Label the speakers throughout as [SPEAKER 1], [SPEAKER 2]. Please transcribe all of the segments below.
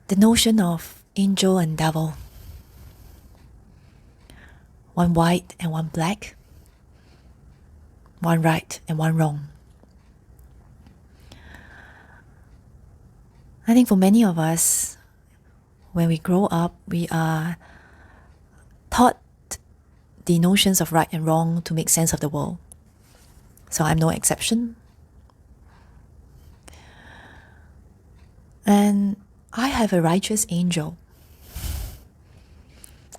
[SPEAKER 1] the notion of angel and devil, one white and one black, one right and one wrong. I think for many of us, when we grow up, we are taught the notions of right and wrong to make sense of the world. So I'm no exception. And I have a righteous angel.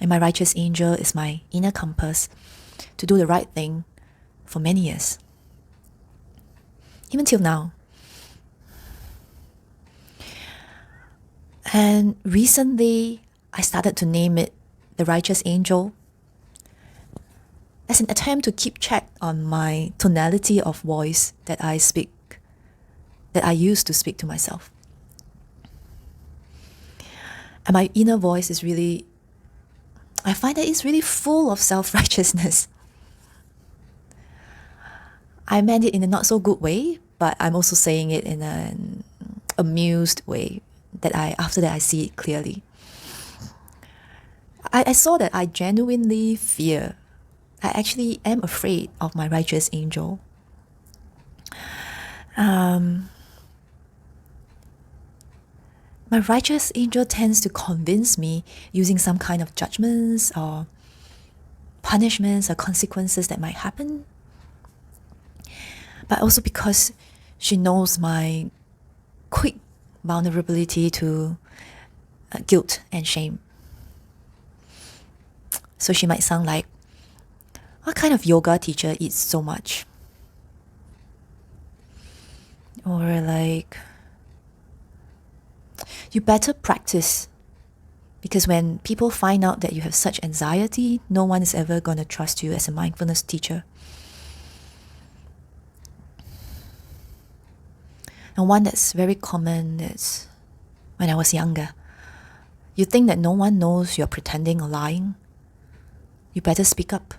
[SPEAKER 1] And my righteous angel is my inner compass to do the right thing for many years. Even till now. And recently, I started to name it the righteous angel as an attempt to keep check on my tonality of voice that I use to speak to myself. And my inner voice is really, I find that it's really full of self-righteousness. I meant it in a not so good way, but I'm also saying it in an amused way after that I see it clearly. I saw that I genuinely fear. I actually am afraid of my righteous angel. My righteous angel tends to convince me using some kind of judgments or punishments or consequences that might happen. But also because she knows my quick vulnerability to guilt and shame. So she might sound like, what kind of yoga teacher eats so much? Or like, you better practice, because when people find out that you have such anxiety, no one is ever going to trust you as a mindfulness teacher. And one that's very common is when I was younger. You think that no one knows you're pretending or lying. You better speak up.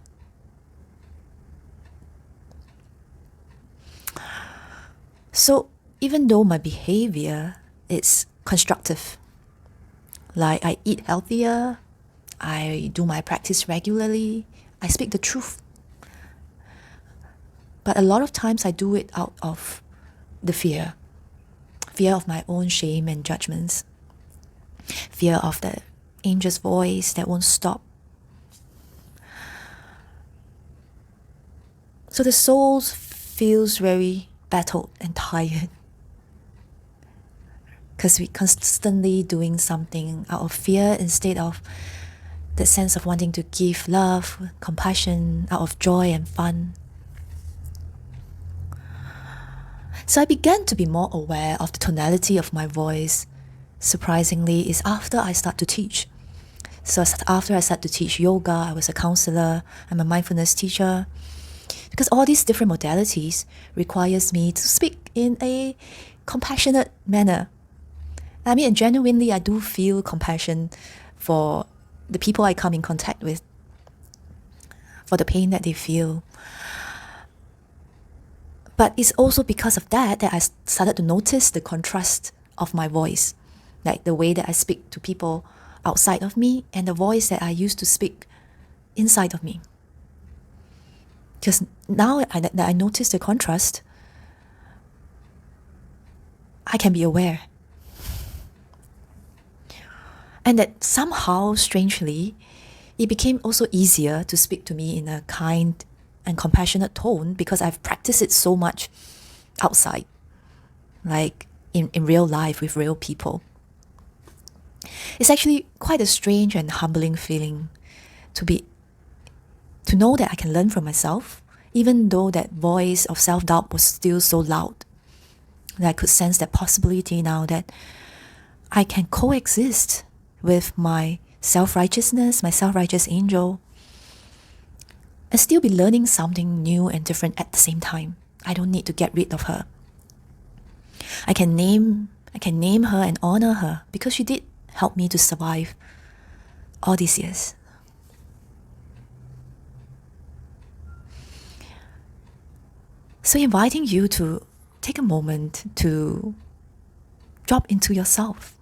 [SPEAKER 1] So even though my behavior is constructive, like I eat healthier, I do my practice regularly, I speak the truth. But a lot of times I do it out of the fear of my own shame and judgments, fear of the angel's voice that won't stop. So the soul feels very battered and tired because we're constantly doing something out of fear instead of the sense of wanting to give love, compassion, out of joy and fun. So I began to be more aware of the tonality of my voice. Surprisingly, is after I start to teach. So after I started to teach yoga, I was a counselor, I'm a mindfulness teacher. Because all these different modalities requires me to speak in a compassionate manner. I mean, genuinely, I do feel compassion for the people I come in contact with, for the pain that they feel. But it's also because of that I started to notice the contrast of my voice, like the way that I speak to people outside of me and the voice that I used to speak inside of me. Because now that I notice the contrast, I can be aware. And that somehow, strangely, it became also easier to speak to me in a kind and compassionate tone because I've practiced it so much outside, like in real life with real people. It's actually quite a strange and humbling feeling to know that I can learn from myself, even though that voice of self-doubt was still so loud. That I could sense that possibility now that I can coexist with my self-righteousness, my self-righteous angel, and still be learning something new and different at the same time. I don't need to get rid of her. I can name her and honor her because she did help me to survive all these years. So inviting you to take a moment to drop into yourself.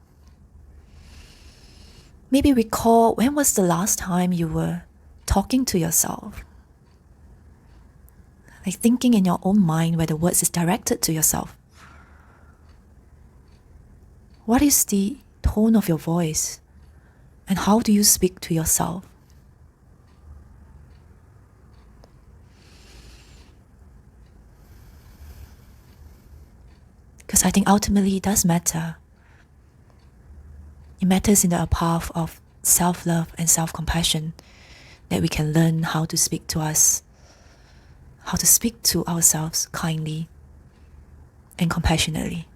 [SPEAKER 1] Maybe recall, when was the last time you were talking to yourself? Like thinking in your own mind where the words is directed to yourself. What is the tone of your voice? And how do you speak to yourself? Because I think ultimately it does matter. It matters in the path of self-love and self-compassion that we can learn how to speak to us, how to speak to ourselves kindly and compassionately.